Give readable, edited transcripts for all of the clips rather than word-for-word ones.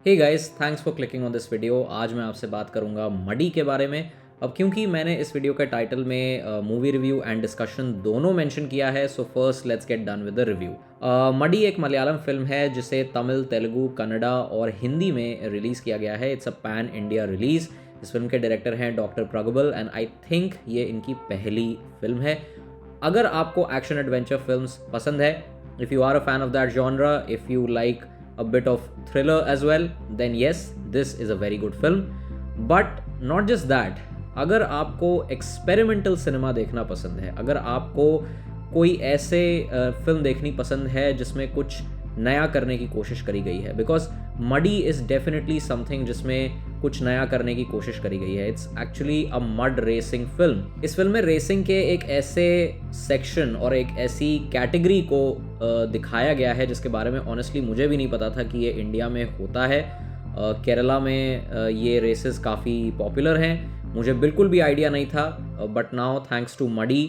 Hey guys, thanks for clicking on this video. आज मैं आपसे बात करूंगा मडी के बारे में। अब क्योंकि मैंने इस वीडियो के टाइटल में मूवी रिव्यू एंड डिस्कशन दोनों मेंशन किया है, so first let's get done with the review. Muddy एक मलयालम फिल्म है जिसे तमिल, तेलुगु, कन्नड़ा और हिंदी में रिलीज़ किया गया है। It's a pan India release. इस फिल्म के डायरेक्टर हैं डॉक्टर प्रगबल एंड आई थिंक ये इनकी पहली फिल्म है। अगर आपको एक्शन एडवेंचर फिल्म्स पसंद है, if you are a fan of that genre, if you like a bit of thriller as well, then yes, this is a very good film. But not just that, अगर आपको experimental cinema देखना पसंद है, अगर आपको कोई ऐसे film देखनी पसंद है जिसमें कुछ नया करने की कोशिश करी गई है, because muddy is definitely something जिसमें कुछ नया करने की कोशिश करी गई है। It's actually a mud racing film. इस फिल्म में रेसिंग के एक ऐसे सेक्शन और एक ऐसी कैटेगरी को दिखाया गया है जिसके बारे में ऑनेस्टली मुझे भी नहीं पता था कि ये इंडिया में होता है। केरला में ये रेसेस काफ़ी पॉपुलर हैं, मुझे बिल्कुल भी आइडिया नहीं था, बट नाउ थैंक्स टू मडी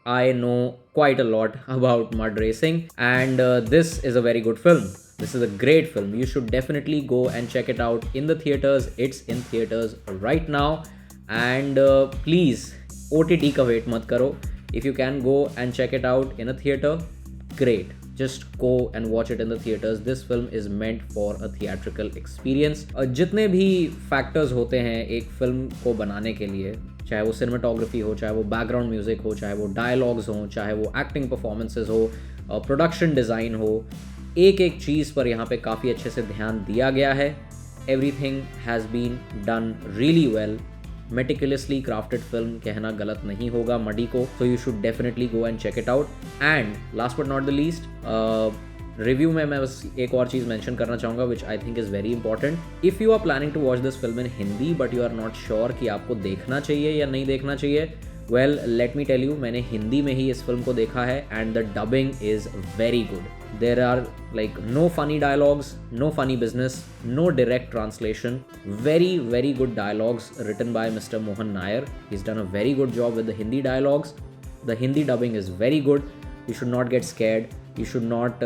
I know quite a lot about mud racing, and this is a very good film. This is a great film. You should definitely go and check it out in the theaters. It's in theaters right now, and please OTT का wait मत करो. If you can go and check it out in a theater, great. Just go and watch it in the theaters. This film is meant for a theatrical experience. जितने भी factors होते हैं एक film को बनाने के लिए, चाहे वो सिनेमाटोग्राफी हो, चाहे वो बैकग्राउंड म्यूज़िक हो, चाहे वो डायलॉग्स हो, चाहे वो एक्टिंग परफॉर्मेंसेज हो, प्रोडक्शन डिज़ाइन हो, एक एक चीज़ पर यहाँ पे काफ़ी अच्छे से ध्यान दिया गया है। Everything has been done really well. Meticulously crafted film कहना गलत नहीं होगा मडी को, so you should definitely go and check it out. And last but not the least, review में मैं बस एक और चीज़ मेंशन करना चाहूँगा which I think is very important. If you are planning to watch this film in Hindi but you are not sure कि आपको देखना चाहिए या नहीं देखना चाहिए, well let me tell you, मैंने हिंदी में ही इस फिल्म को देखा है and the dubbing is very good. There are like no funny dialogues, no funny business, no direct translation, very very good dialogues written by mister Mohan Nair. He is done a very good job with the Hindi dialogues. The Hindi dubbing is very good. You should not get scared. You should not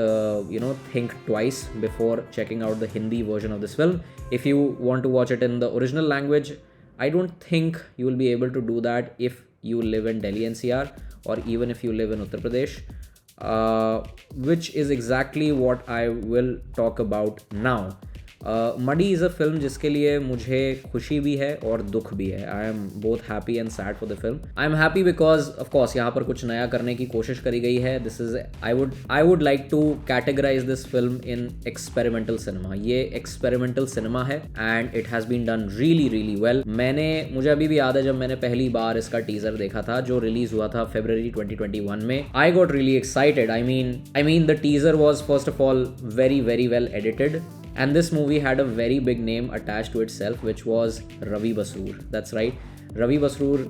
think twice before checking out the Hindi version of this film. If you want to watch it in the original language, I don't think you will be able to do that if you live in Delhi NCR, or even if you live in Uttar Pradesh, which is exactly what I will talk about now. Muddy is a film जिसके लिए मुझे खुशी भी है और दुख भी है। I am both happy and sad for the film. I am happy because of course यहाँ पर कुछ नया करने की कोशिश करी गई है। This is I would like to categorize this film in experimental cinema. ये एक्सपेरिमेंटल सिनेमा है and it has been done really really well. मुझे अभी भी याद है जब मैंने पहली बार इसका टीजर देखा था जो रिलीज हुआ था February 2021 में। I got really excited. I mean the teaser was first of all very very well edited. And this movie had a very big name attached to itself, which was Ravi Basroor. That's right. Ravi Basrur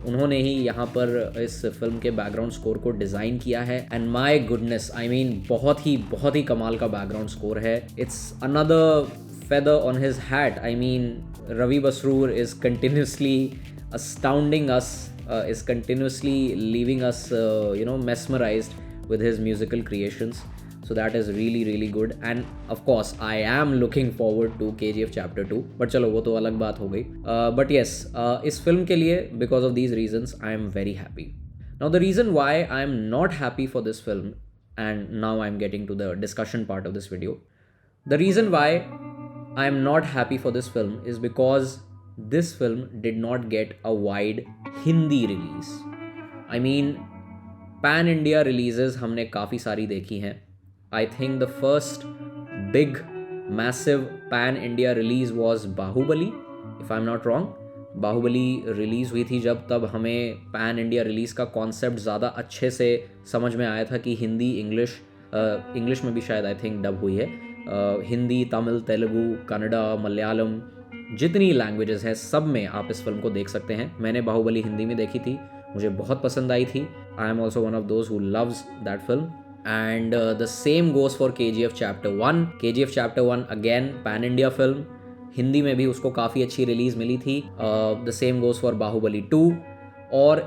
उन्होंने ही यहाँ पर इस film के background score को design किया है and my goodness, I mean बहुत ही कमाल का बैकग्राउंड स्कोर है. It's another feather on his hat. I mean, Ravi Basroor is continuously astounding us, is continuously leaving us, mesmerized with his musical creations. So that is really really good, and of course I am looking forward to KGF Chapter 2. But चलो वो तो अलग बात हो गई. But yes, इस film के लिए because of these reasons I am very happy. Now the reason why I am not happy for this film, and now I am getting to the discussion part of this video. The reason why I am not happy for this film is because this film did not get a wide Hindi release. I mean, pan India releases हमने काफ़ी सारी देखी हैं. I think the first big massive pan India release was Bahubali, if I'm not wrong. Baahubali release हुई थी जब, तब हमें पैन इंडिया रिलीज़ का कॉन्सेप्ट ज़्यादा अच्छे से समझ में आया था कि हिंदी इंग्लिश में भी शायद आई थिंक डब हुई है. हिंदी, तमिल, तेलुगु, कन्नड़ा, मलयालम, जितनी लैंग्वेजेस हैं सब में आप इस फिल्म को देख सकते हैं. मैंने बाहुबली हिंदी में देखी थी, मुझे बहुत पसंद आई थी. I am also one of those who loves that film. And the same goes for KGF Chapter 1. KGF Chapter 1 again pan India film. Hindi में भी उसको काफ़ी अच्छी रिलीज़ मिली थी. The same goes for Baahubali 2. और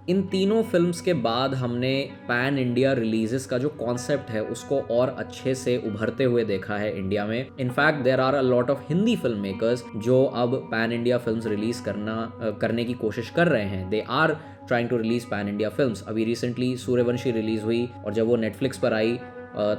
इन तीनों फिल्म्स के बाद हमने पैन इंडिया रिलीजेस का जो कॉन्सेप्ट है उसको और अच्छे से उभरते हुए देखा है इंडिया में। In fact there are a lot of Hindi film makers जो अब पैन इंडिया फिल्म्स रिलीज करने की कोशिश कर रहे हैं। They are trying to release pan India films. अभी रिसेंटली सूर्यवंशी रिलीज हुई और जब वो नेटफ्लिक्स पर आई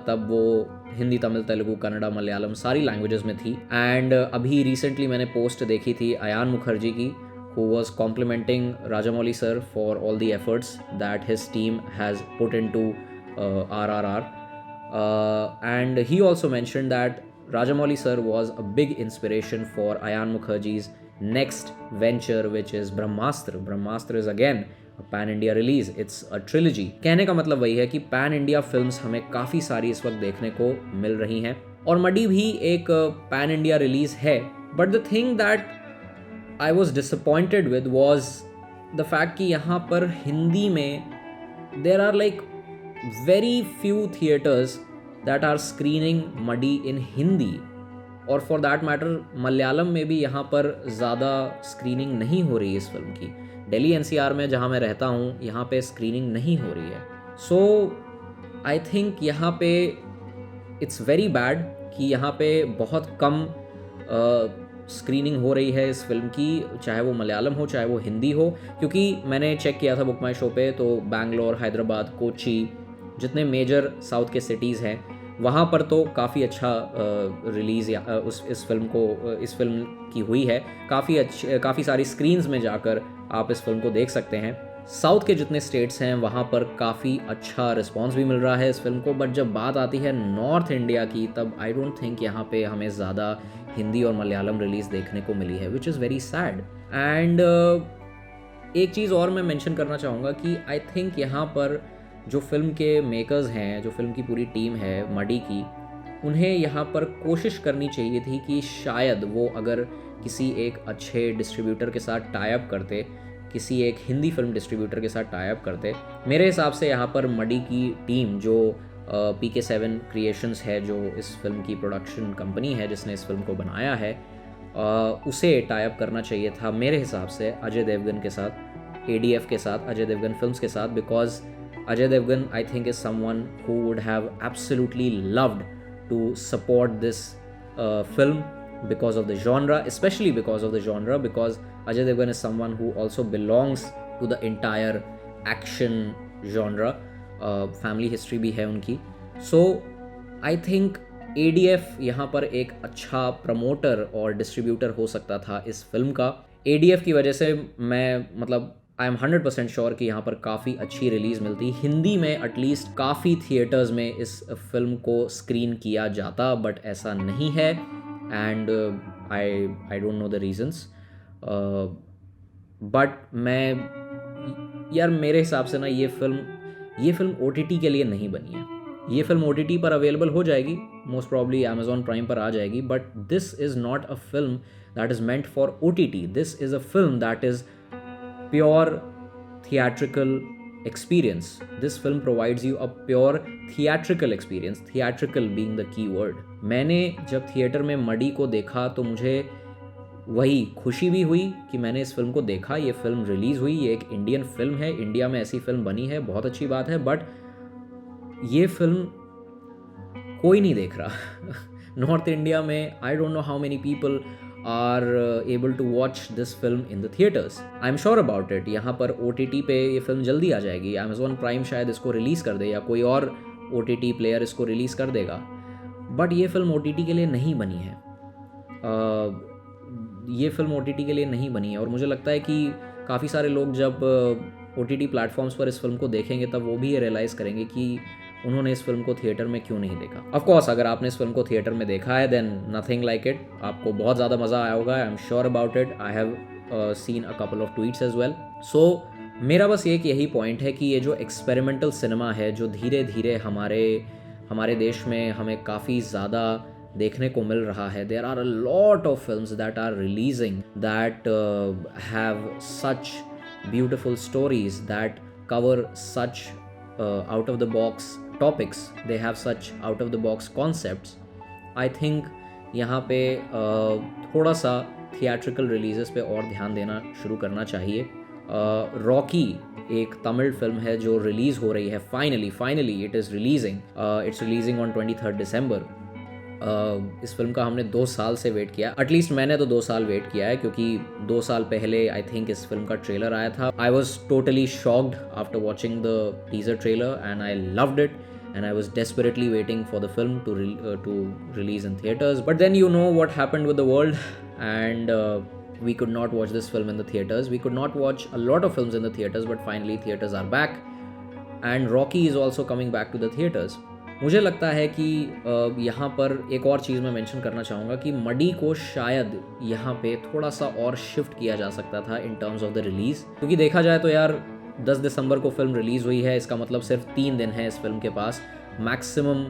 तब वो हिंदी, तमिल, तेलुगु, कन्नड़ा, मलयालम सारी लैंग्वेजेस में थी। एंड अभी रिसेंटली मैंने पोस्ट देखी थी अयान मुखर्जी की, who was complimenting Rajamouli sir for all the efforts that his team has put into RRR. And he also mentioned that Rajamouli sir was a big inspiration for Ayan Mukherjee's next venture, which is Brahmastra. Brahmastra is again a pan India release. It's a trilogy. कहने का मतलब वही है कि pan India films हमें काफ़ी सारी इस वक्त देखने को मिल रही हैं और मडी भी एक pan India release है। But the thing that I was disappointed with was the fact कि यहाँ पर हिंदी में there are like very few theaters that are screening muddy in Hindi, और for that matter मलयालम में भी यहाँ पर ज़्यादा स्क्रीनिंग नहीं हो रही है इस फिल्म की। दिल्ली NCR में जहाँ मैं रहता हूँ यहाँ पे स्क्रीनिंग नहीं हो रही है। सो आई थिंक यहाँ पे इट्स वेरी बैड कि यहाँ पे बहुत कम स्क्रीनिंग हो रही है इस फिल्म की, चाहे वो मलयालम हो चाहे वो हिंदी हो। क्योंकि मैंने चेक किया था बुक माई शो पे, तो बैंगलोर, हैदराबाद, कोची, जितने मेजर साउथ के सिटीज़ हैं वहाँ पर तो काफ़ी अच्छा रिलीज़ इस फिल्म की हुई है। काफ़ी सारी स्क्रीन्स में जाकर आप इस फिल्म को देख सकते हैं। साउथ के जितने स्टेट्स हैं वहाँ पर काफ़ी अच्छा रिस्पांस भी मिल रहा है इस फिल्म को। बट जब बात आती है नॉर्थ इंडिया की, तब आई डोंट थिंक यहाँ पे हमें ज़्यादा हिंदी और मलयालम रिलीज़ देखने को मिली है, which is very sad. And एक चीज़ और मैं मेंशन करना चाहूँगा कि आई थिंक यहाँ पर जो फिल्म के मेकर्स हैं, जो फिल्म की पूरी टीम है मडी की, उन्हें यहाँ पर कोशिश करनी चाहिए थी कि शायद वो अगर किसी एक अच्छे डिस्ट्रीब्यूटर के साथ टाई अप करते, किसी एक हिंदी फिल्म डिस्ट्रीब्यूटर के साथ टाई अप करते। मेरे हिसाब से यहाँ पर मडी की टीम जो PK7 क्रिएशंस है, जो इस फिल्म की प्रोडक्शन कंपनी है जिसने इस फिल्म को बनाया है, उसे टाई अप करना चाहिए था मेरे हिसाब से अजय देवगन के साथ, ADF के साथ, अजय देवगन फिल्म्स के साथ। Because Ajay Devgn I think is someone who would have absolutely loved to support this film because of the genre, especially because of the genre, because Ajay Devgan is someone who also belongs to the entire action genre. Family history भी है उनकी। सो I think ADF यहाँ पर एक अच्छा promoter और distributor हो सकता था इस फिल्म का। ADF की वजह से मैं मतलब आई एम 100% श्योर कि यहाँ पर काफ़ी अच्छी रिलीज़ मिलती। हिंदी में एटलीस्ट काफ़ी थिएटर्स में इस फिल्म को स्क्रीन किया जाता, बट ऐसा नहीं है। And I don't know the reasons, but यार मेरे हिसाब से ना ये फिल्म OTT के लिए नहीं बनी है। ये फिल्म OTT पर अवेलेबल हो जाएगी, मोस्ट प्रॉब्ली Amazon प्राइम पर आ जाएगी, but this is not a film that is meant for OTT। This is a film that is pure theatrical experience. This film provides you a pure theatrical experience, theatrical being the key word. मैंने जब theatre में muddy को देखा तो मुझे वही खुशी भी हुई कि मैंने इस फिल्म को देखा, ये फिल्म रिलीज़ हुई, ये एक इंडियन फिल्म है, इंडिया में ऐसी फिल्म बनी है, बहुत अच्छी बात है। बट ये फिल्म कोई नहीं देख रहा नॉर्थ इंडिया में I don't know how many people are able to watch this film in the theaters. I'm sure about it. यहाँ पर OTT पे ये फिल्म जल्दी आ जाएगी, Amazon प्राइम शायद इसको रिलीज़ कर दे या कोई और OTT प्लेयर इसको रिलीज़ कर देगा, बट ये फिल्म OTT के लिए नहीं बनी है। ये फिल्म OTT के लिए नहीं बनी है और मुझे लगता है कि काफ़ी सारे लोग जब OTT प्लेटफॉर्म्स पर इस फिल्म को देखेंगे तब वो भी ये रियलाइज़ करेंगे कि उन्होंने इस फिल्म को थिएटर में क्यों नहीं देखा। ऑफ कोर्स अगर आपने इस फिल्म को थिएटर में देखा है देन नथिंग लाइक इट, आपको बहुत ज़्यादा मज़ा आया होगा, I am sure about it. I have seen a couple of tweets as well. So मेरा बस एक यही पॉइंट है कि ये जो एक्सपेरिमेंटल सिनेमा है, जो धीरे धीरे हमारे देश में हमें काफ़ी ज़्यादा देखने को मिल रहा है, there are a lot of films that are releasing that have such beautiful stories that cover such out of the box topics, they have such out of the box concepts. I think यहाँ पे थोड़ा सा theatrical releases पे और ध्यान देना शुरू करना चाहिए रॉकी एक तमिल फिल्म है जो रिलीज़ हो रही है finally it is releasing, it's releasing on 23 दिसंबर। इस फिल्म का हमने 2 साल से वेट किया, एटलीस्ट मैंने तो 2 साल वेट किया है, क्योंकि 2 साल पहले आई थिंक इस फिल्म का ट्रेलर आया था। I was totally shocked after watching the teaser trailer and I loved it and I was desperately waiting for the film to release in theaters. But then you know what happened with the world, and we could not watch this film in the theaters. We could not watch a lot of films in the theaters, but finally theaters are back, and Rocky is also coming back to the theaters. मुझे लगता है कि यहाँ पर एक और चीज़ मैं mention करना चाहूँगा कि मडी को शायद यहाँ पे थोड़ा सा और शिफ्ट किया जा सकता था in terms of the release, क्योंकि देखा जाए तो यार 10 दिसंबर को फिल्म रिलीज़ हुई है, इसका मतलब सिर्फ 3 दिन है इस फिल्म के पास मैक्सिमम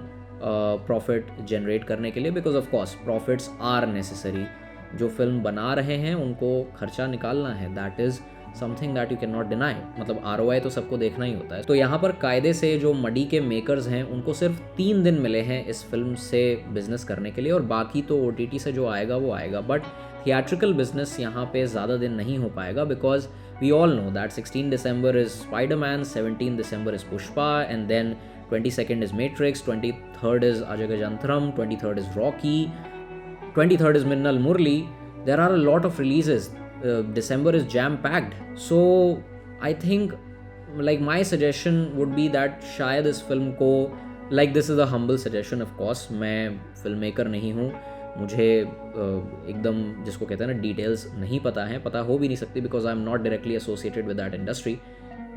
प्रॉफिट जनरेट करने के लिए, because of course profits are necessary. जो फिल्म बना रहे हैं उनको खर्चा निकालना है, that is something that you can not deny. मतलब ROI तो सबको देखना ही होता है। तो यहाँ पर कायदे से जो मडी के मेकर्स हैं उनको सिर्फ 3 दिन मिले हैं इस फिल्म से बिजनेस करने के लिए, और बाकी तो OTT से जो आएगा वो आएगा। बट थिएट्रिकल बिजनेस यहाँ पे ज़्यादा दिन नहीं हो पाएगा, because we all know that 16 December is Spider-Man, 17 December is Pushpa, and then 22nd is Matrix, 23rd is Ajagajantram, 23rd is Rocky, 23rd is Minnal Murli. There are a lot of releases. December is jam-packed. So I think like my suggestion would be that शायद इस film को, like this is a humble suggestion of course, मैं film maker नहीं हूँ, मुझे एकदम जिसको कहते हैं ना डिटेल्स नहीं पता है, पता हो भी नहीं सकती, because I am not directly associated with that industry.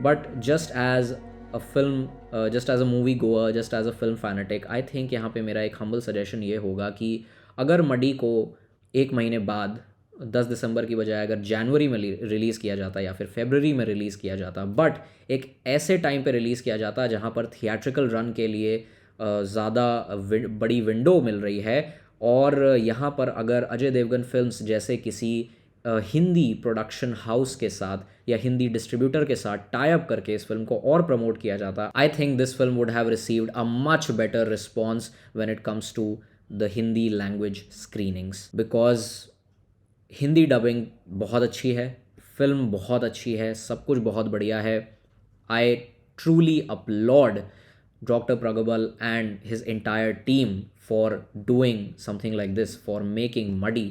But just as a film, just as a movie goer, just as a film fanatic, I think यहाँ पे मेरा एक हम्बल सजेशन ये होगा कि अगर मडी को 1 महीने बाद 10 दिसंबर की बजाय अगर जनवरी में रिलीज़ किया जाता या फिर फरवरी में रिलीज़ किया जाता, बट एक ऐसे टाइम पे रिलीज़ किया जाता जहाँ पर थिएट्रिकल रन के लिए ज़्यादा बड़ी विंडो मिल रही है, और यहाँ पर अगर अजय देवगन फिल्म्स जैसे किसी हिंदी प्रोडक्शन हाउस के साथ या हिंदी डिस्ट्रीब्यूटर के साथ टाई अप करके इस फिल्म को और प्रमोट किया जाता, I think this film would have received a much better response when it comes to the Hindi language screenings, because Hindi dubbing बहुत अच्छी है, फिल्म बहुत अच्छी है, सब कुछ बहुत बढ़िया है। I truly applaud Dr. Pragabal and his entire team for doing something like this, for making Muddy.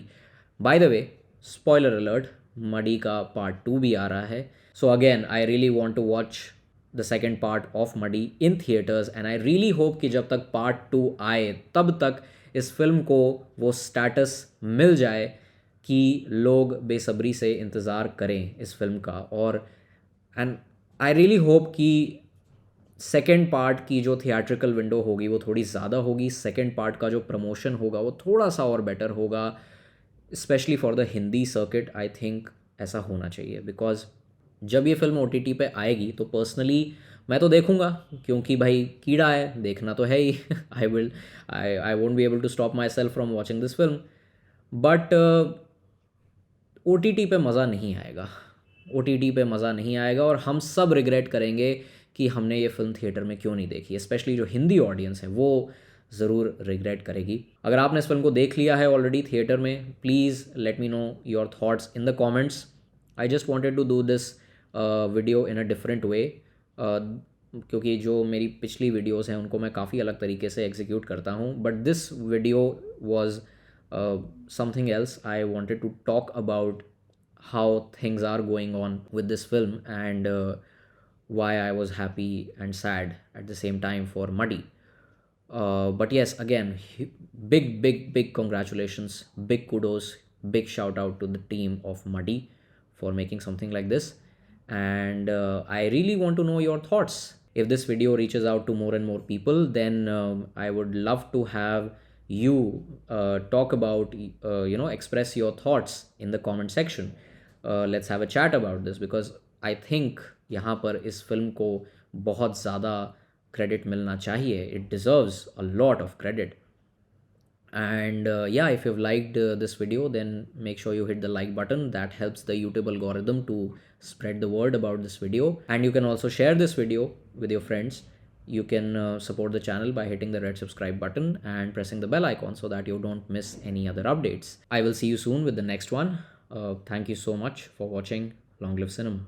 By the way, spoiler alert, Muddy का part 2 भी आ रहा है. So again, I really want to watch the second part of Muddy in theaters, and I really hope कि जब तक part 2 आए तब तक इस फिल्म को वो status मिल जाए कि लोग बेसब्री से इंतज़ार करें इस फिल्म का। और एंड आई रियली होप कि सेकेंड पार्ट की जो थिएट्रिकल विंडो होगी वो थोड़ी ज़्यादा होगी, सेकेंड पार्ट का जो प्रमोशन होगा वो थोड़ा सा और बेटर होगा, specially for the Hindi circuit. I think ऐसा होना चाहिए, बिकॉज जब ये फिल्म OTT पे आएगी तो पर्सनली मैं तो देखूंगा, क्योंकि भाई कीड़ा है, देखना तो है ही। I won't be able to stop myself from watching this film, but OTT पे मज़ा नहीं आएगा, OTT पे मज़ा नहीं आएगा, और हम सब रिग्रेट करेंगे कि हमने ये फिल्म थिएटर में क्यों नहीं देखी। स्पेशली जो हिंदी ऑडियंस है वो ज़रूर रिग्रेट करेगी। अगर आपने इस फिल्म को देख लिया है ऑलरेडी थिएटर में, please let me know your thoughts in the comments. I just wanted to do this video in a different way, क्योंकि जो मेरी पिछली वीडियोस हैं उनको मैं काफ़ी अलग तरीके से एग्जीक्यूट करता हूँ, but this video was something else. I wanted to talk about how things are going on with this film, and why I was happy and sad at the same time for Muddy. But yes, again, big congratulations, big kudos, big shout out to the team of Muddy for making something like this. And I really want to know your thoughts. If this video reaches out to more and more people, then I would love to have you talk about, express your thoughts in the comment section. Let's have a chat about this, because I think यहाँ पर इस film को बहुत ज़्यादा credit मिलना चाहिए. It deserves a lot of credit. And yeah, if you've liked this video, then make sure you hit the like button. That helps the YouTube algorithm to spread the word about this video. And you can also share this video with your friends. You can support the channel by hitting the red subscribe button and pressing the bell icon so that you don't miss any other updates. I will see you soon with the next one. Thank you so much for watching. Long live cinema.